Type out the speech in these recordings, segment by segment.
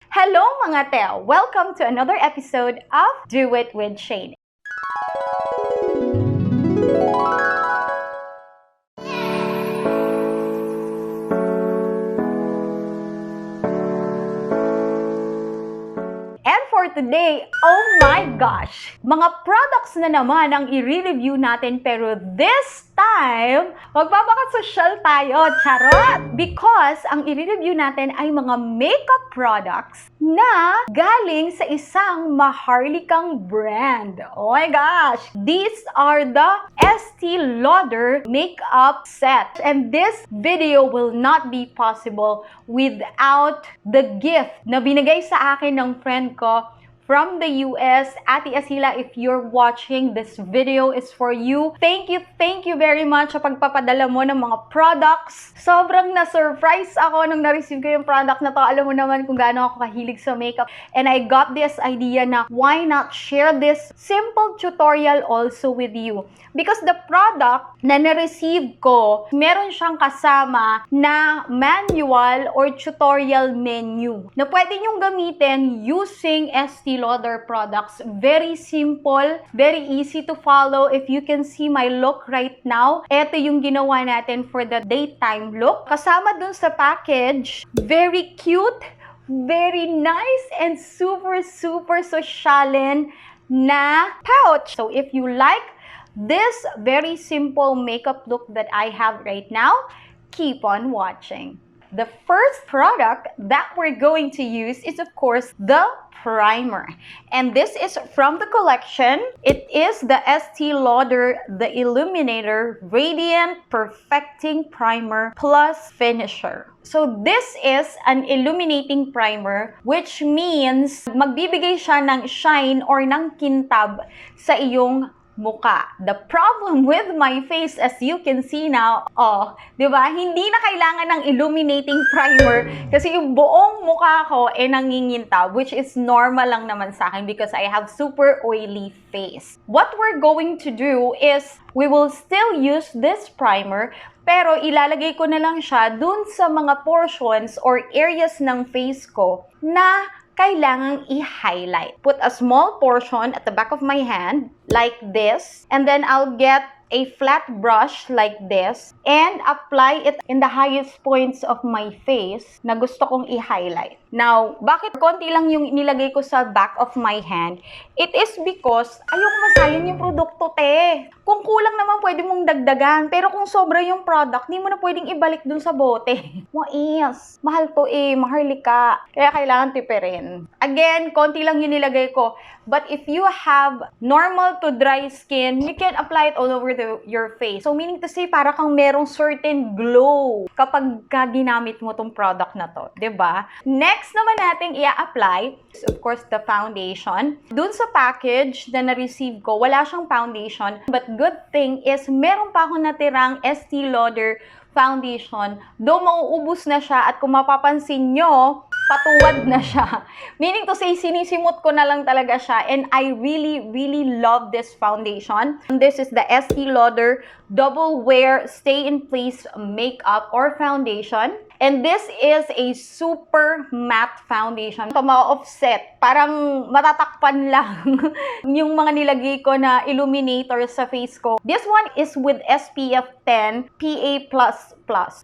Hello mga Tel! Welcome to another episode of Do It with Shayne. And for today, oh my gosh! Mga products na naman ang i-review natin pero this time, magpapakasosyal tayo, charot! Because ang i-review natin ay mga makeup products na galing sa isang Maharlikang brand. Oh my gosh! These are the Estee Lauder makeup set. And this video will not be possible without the gift na binigay sa akin ng friend ko from the US. Ate Asila, if you're watching, this video is for you. Thank you very much sa pagpapadala mo ng mga products. Sobrang na-surprise ako nung na-receive ko yung product na to. Alam mo naman kung gaano ako kahilig sa makeup. And I got this idea na why not share this simple tutorial also with you. Because the product na na-receive ko, meron siyang kasama na manual or tutorial menu na pwede nyong gamitin using Estee Lauder products. Very simple, very easy to follow. If you can see my look right now, ito yung ginawa natin for the daytime look. Kasama dun sa package, very cute, very nice, and super sosyalin na pouch. So if you like this very simple makeup look that I have right now, keep on watching. The first product that we're going to use is, of course, the primer. And this is from the collection. It is the Estee Lauder The Illuminator Radiant Perfecting Primer Plus Finisher. So this is an illuminating primer, which means magbibigay siya ng shine or ng kintab sa iyong muka. The problem with my face, as you can see now, di ba? Hindi na kailangan ng illuminating primer kasi yung buong mukha ko nangingintab, which is normal lang naman sa akin because I have super oily face. What we're going to do is we will still use this primer, pero ilalagay ko na lang siya dun sa mga portions or areas ng face ko na kailangang i-highlight. Put a small portion at the back of my hand, like this, and then I'll get a flat brush like this and apply it in the highest points of my face na gusto kong i-highlight. Now, bakit konti lang yung nilagay ko sa back of my hand? It is because ayoko masayang yung produkto, te. Kung kulang naman, pwede mong dagdagan. Pero kung sobra yung product, di mo na pwedeng ibalik dun sa bote. Mais, mahal to Maharlika. Kaya kailangan tipirin. Again, konti lang yung nilagay ko. But if you have normal to dry skin, you can apply it all over your face. So, meaning to say, para kang merong certain glow kapag ginamit mo tong product na to. Diba? Next naman natin i-apply, of course, the foundation. Dun sa package na na-receive ko, wala siyang foundation. But good thing is, meron pa ako natirang Estee Lauder foundation. Though mauubos na siya at kung mapapansin nyo, patuwad na siya. Meaning to say, sinisimot ko na lang talaga siya. And I really love this foundation. This is the Estee Lauder Double Wear Stay in Place Makeup or Foundation. And this is a super matte foundation. Ito ma-offset. Parang matatakpan lang yung mga nilagay ko na illuminator sa face ko. This one is with SPF 10 PA++.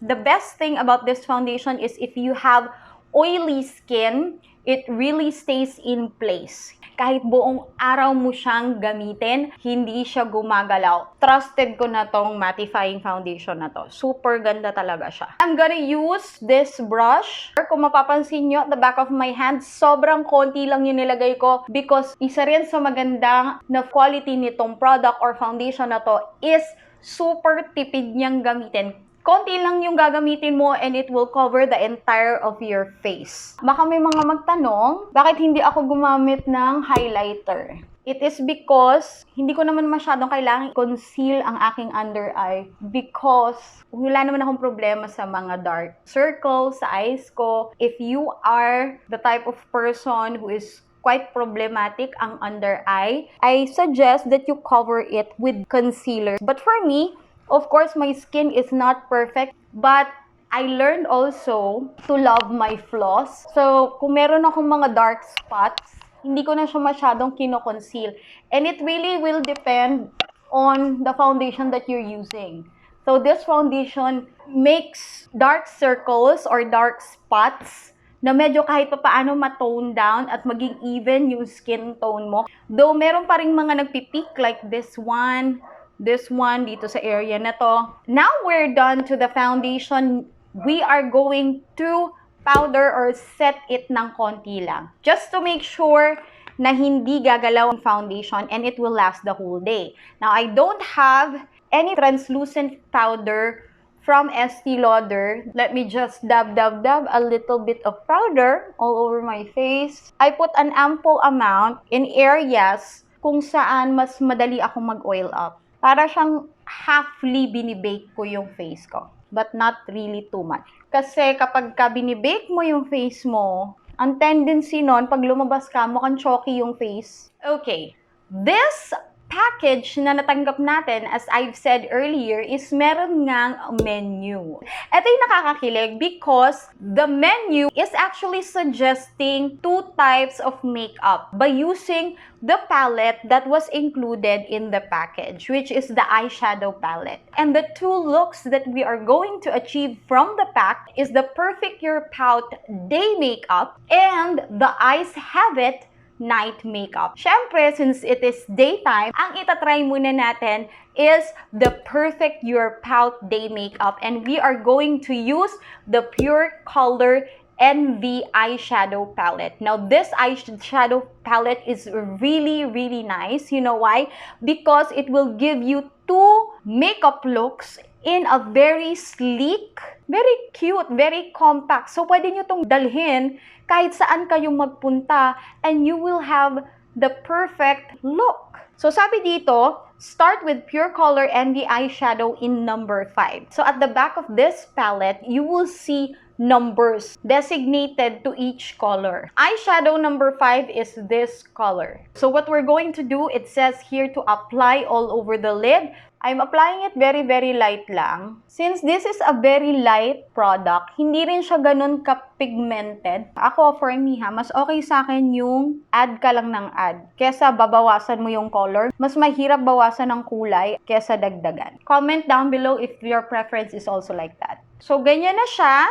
The best thing about this foundation is if you have oily skin, it really stays in place. Kahit buong araw mo siyang gamitin, hindi siya gumagalaw. Trusted ko na tong mattifying foundation na to. Super ganda talaga siya. I'm gonna use this brush. Kung mapapansin nyo, at the back of my hand, sobrang konti lang yung nilagay ko because isa rin sa magandang na quality nitong product or foundation na to is super tipid niyang gamitin. Konti lang yung gagamitin mo and it will cover the entire of your face. Baka may mga magtanong, bakit hindi ako gumamit ng highlighter? It is because hindi ko naman masyadong kailangan conceal ang aking under eye because wala naman akong problema sa mga dark circles sa eyes ko. If you are the type of person who is quite problematic ang under eye, I suggest that you cover it with concealer. But for me, of course, my skin is not perfect, but I learned also to love my flaws. So, kung meron akong mga dark spots, hindi ko na siya masyadong kino-conceal. And it really will depend on the foundation that you're using. So, this foundation makes dark circles or dark spots na medyo kahit pa paano ma-tone down at maging even yung skin tone mo. Though, meron pa rin mga nagpipik like this one dito sa area na to. Now, we're done to the foundation. We are going to powder or set it ng konti lang. Just to make sure na hindi gagalaw ang foundation and it will last the whole day. Now, I don't have any translucent powder from Estee Lauder. Let me just dab a little bit of powder all over my face. I put an ample amount in areas kung saan mas madali akong mag-oil up. Para siyang halfly binibake ko yung face ko. But not really too much. Kasi kapag ka binibake mo yung face mo, ang tendency nun, pag lumabas ka, mukhang chalky yung face. Okay. This package na natanggap natin, as I've said earlier, is meron ngang menu. Ito yung nakakakilig because the menu is actually suggesting 2 types of makeup by using the palette that was included in the package, which is the eyeshadow palette. And the 2 looks that we are going to achieve from the pack is the Perfect Your Pout Day Makeup and the Eyes Have It night makeup. Syempre, since it is daytime, ang itatry muna natin is the Perfect Your Pout Day Makeup. And we are going to use the Pure Color NV eyeshadow palette. Now, this eyeshadow palette is really, really nice. You know why? Because it will give you 2 makeup looks in a very sleek, very cute, very compact. So, pwede nyo itong dalhin kahit saan kayong magpunta and you will have the perfect look. So, sabi dito, start with Pure Color NV eyeshadow in number 5. So, at the back of this palette, you will see numbers designated to each color. Eyeshadow number 5 is this color. So, what we're going to do, it says here to apply all over the lid. I'm applying it very, very light lang. Since this is a very light product, hindi rin siya ganun ka-pigmented. Ako, for me mas okay sa akin yung add ka lang ng add. Kesa babawasan mo yung color. Mas mahirap bawasan ng kulay kesa dagdagan. Comment down below if your preference is also like that. So, ganyan na siya.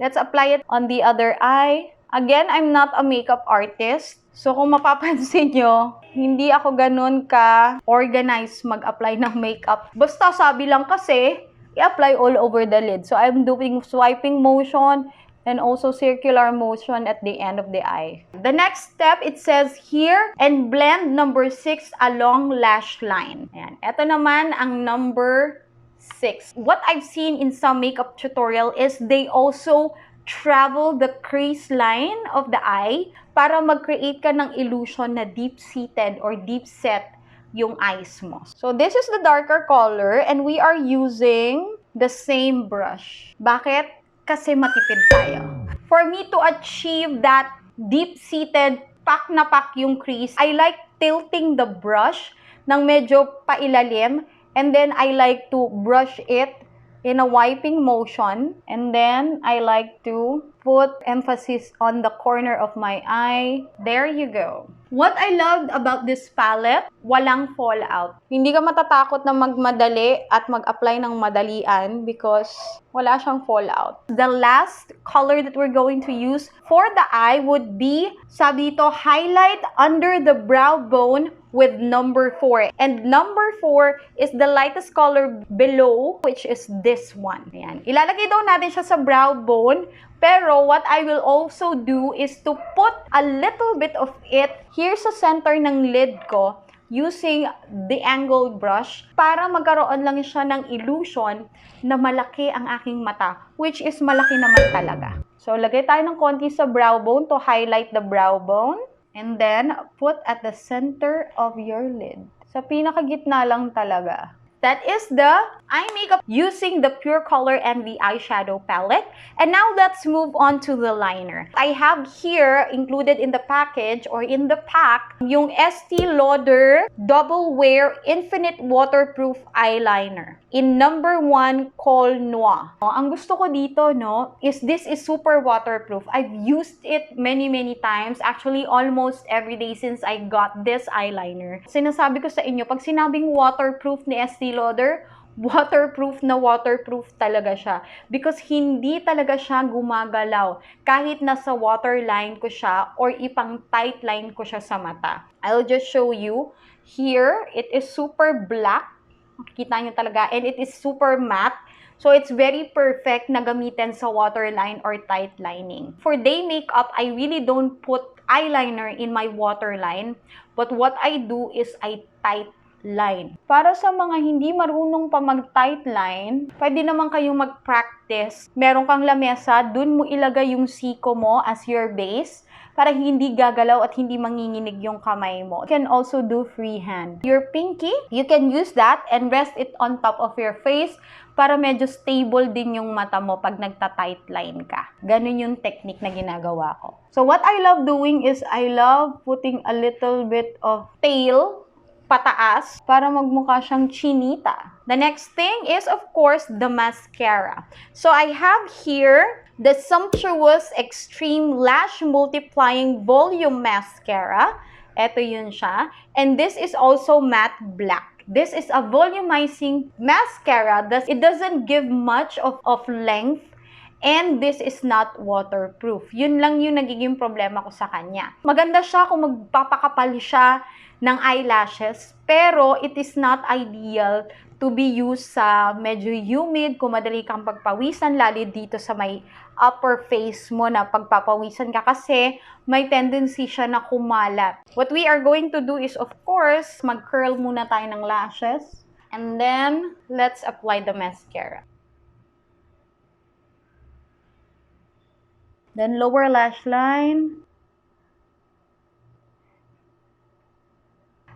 Let's apply it on the other eye. Again, I'm not a makeup artist. So, kung mapapansin nyo, hindi ako ganun ka-organized mag-apply ng makeup. Basta sabi lang kasi, i-apply all over the lid. So, I'm doing swiping motion and also circular motion at the end of the eye. The next step, it says here, and blend number 6 along lash line. Ayan. Ito naman ang number 6. What I've seen in some makeup tutorial is they also travel the crease line of the eye para mag-create ka ng illusion na deep-seated or deep-set yung eyes mo. So, this is the darker color and we are using the same brush. Bakit? Kasi matipid tayo. For me to achieve that deep-seated, pak na pak yung crease, I like tilting the brush ng medyo pailalim and then I like to brush it in a wiping motion, and then I like to put emphasis on the corner of my eye. There you go. What I loved about this palette, walang fallout. Hindi ka matatakot na magmadali at mag-apply ng madalian because wala siyang fallout. The last color that we're going to use for the eye would be, sabi ito, highlight under the brow bone with number 4. And number 4 is the lightest color below, which is this one. Ayan. Ilalagay daw natin siya sa brow bone. Pero what I will also do is to put a little bit of it here sa center ng lid ko using the angled brush para magkaroon lang siya ng illusion na malaki ang aking mata, which is malaki naman talaga. So, lagay tayo ng konti sa brow bone to highlight the brow bone. And then, put at the center of your lid. Sa pinakagitna lang talaga. That is the eye makeup using the Pure Color Envy eyeshadow palette. And now let's move on to the liner. I have here included in the package or in the pack yung Estee Lauder Double Wear Infinite Waterproof Eyeliner in number 1 Col Noir. Ang gusto ko dito, no, is this is super waterproof. I've used it many times. Actually, almost every day since I got this eyeliner. Sinasabi ko sa inyo, pag sinabing waterproof ni Estee Lauder, waterproof na waterproof talaga siya. Because hindi talaga siya gumagalaw. Kahit nasa waterline ko siya or ipang tight line ko siya sa mata. I'll just show you. Here, it is super black. Makikita nyo talaga. And it is super matte. So, it's very perfect na gamitin sa waterline or tight lining. For day makeup, I really don't put eyeliner in my waterline. But what I do is I tight line. Para sa mga hindi marunong pa mag-tight line, pwede naman kayong mag-practice. Meron kang lamesa, dun mo ilagay yung siko mo as your base para hindi gagalaw at hindi manginginig yung kamay mo. You can also do freehand. Your pinky, you can use that and rest it on top of your face para medyo stable din yung mata mo pag nagta-tight line ka. Ganun yung technique na ginagawa ko. So what I love doing is I love putting a little bit of tail pataas para magmukha siyang chinita. The next thing is, of course, the mascara. So I have here the Sumptuous Extreme Lash Multiplying Volume Mascara. Ito yun siya. And this is also matte black. This is a volumizing mascara. It doesn't give much of length. And this is not waterproof. Yun lang yung nagiging problema ko sa kanya. Maganda siya kung magpapakapal siya ng eyelashes, pero it is not ideal to be used sa medyo humid, kung madali kang pagpawisan, lalo dito sa may upper face mo na pagpapawisan ka kasi may tendency siya na kumalat. What we are going to do is, of course, mag-curl muna tayo ng lashes. And then, let's apply the mascara. Then, lower lash line.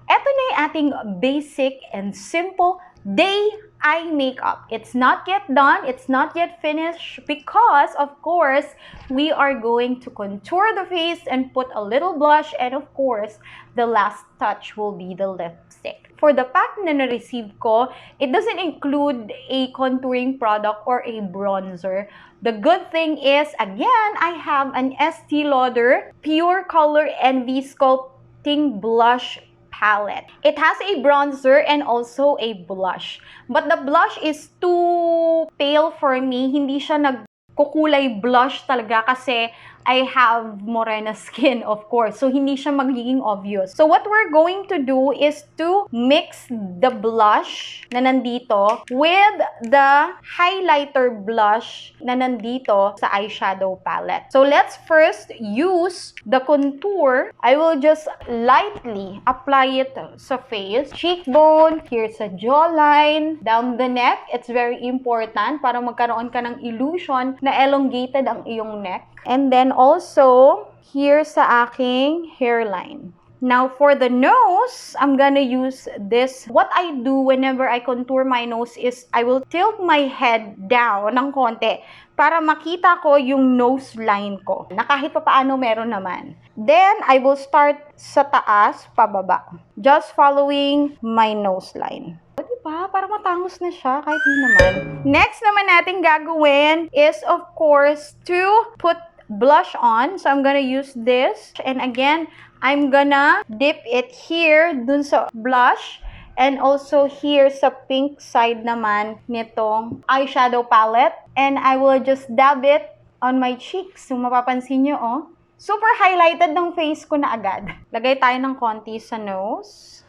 Ito na yung ating basic and simple day eye makeup. It's not yet done. It's not yet finished because, of course, we are going to contour the face and put a little blush. And, of course, the last touch will be the lipstick. For the pack na na-receive ko, it doesn't include a contouring product or a bronzer. The good thing is, again, I have an Estee Lauder Pure Color Envy Sculpting Blush palette. It has a bronzer and also a blush. But the blush is too pale for me. Hindi siya nagkukulay blush talaga kasi I have morena skin, of course. So, hindi siya magiging obvious. So, what we're going to do is to mix the blush na nandito with the highlighter blush na nandito sa eyeshadow palette. So, let's first use the contour. I will just lightly apply it sa face. Cheekbone, here sa jawline, down the neck. It's very important para magkaroon ka ng illusion na elongated ang iyong neck. And then also, here sa aking hairline. Now, for the nose, I'm gonna use this. What I do whenever I contour my nose is I will tilt my head down ng konti para makita ko yung nose line ko. Na kahit pa paano meron naman. Then, I will start sa taas, pababa. Just following my nose line. O, diba? Para matangos na siya, kahit di naman. Next naman natin gagawin is, of course, to put blush on. So, I'm gonna use this. And again, I'm gonna dip it here, dun sa blush. And also here sa pink side naman nitong eyeshadow palette. And I will just dab it on my cheeks. So, mapapansin nyo, oh. Super highlighted ng face ko na agad. Lagay tayo ng konti sa nose.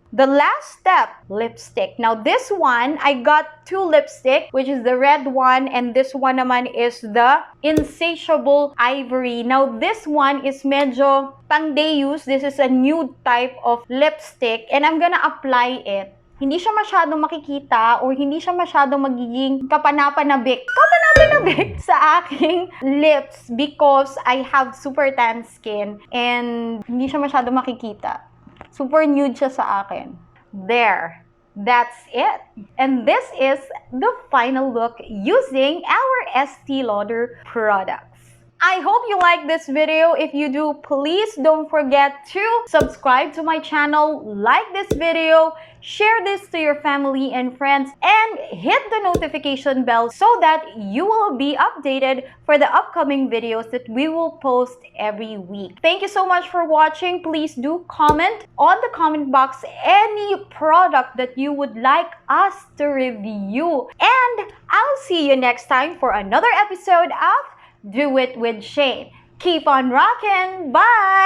The last step, lipstick. Now, this one, I got two lipstick, which is the red one, and this one naman is the Insatiable Ivory. Now, this one is medyo pang day use. This is a nude type of lipstick, and I'm gonna apply it. Hindi siya masyadong makikita or hindi siya masyadong magiging kapanapanabik sa aking lips because I have super tan skin and hindi siya masyadong makikita. Super nude siya sa akin. There. That's it. And this is the final look using our Estee Lauder products. I hope you like this video. If you do, please don't forget to subscribe to my channel, like this video, share this to your family and friends, and hit the notification bell so that you will be updated for the upcoming videos that we will post every week. Thank you so much for watching. Please do comment on the comment box any product that you would like us to review. And I'll see you next time for another episode of Do It with Shayne. Keep on rocking. Bye!